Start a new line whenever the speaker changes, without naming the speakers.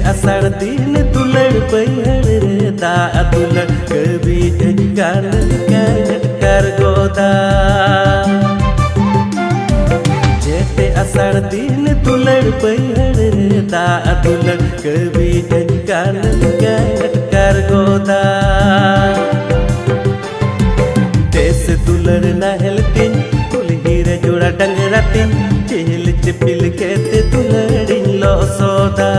असर दिन दुलड़ बैहर रे दा दुलड़ कभी गान कर गोदा जेते असर दिन दुलड़ बैहर रे दा दुलड़ कभी गान कर गोदा देश दुलड़ नहल तिन कुलही रे जोड़ा डंगरा तिन चेल चिपिल कहते दुलड़िन लो सोदा।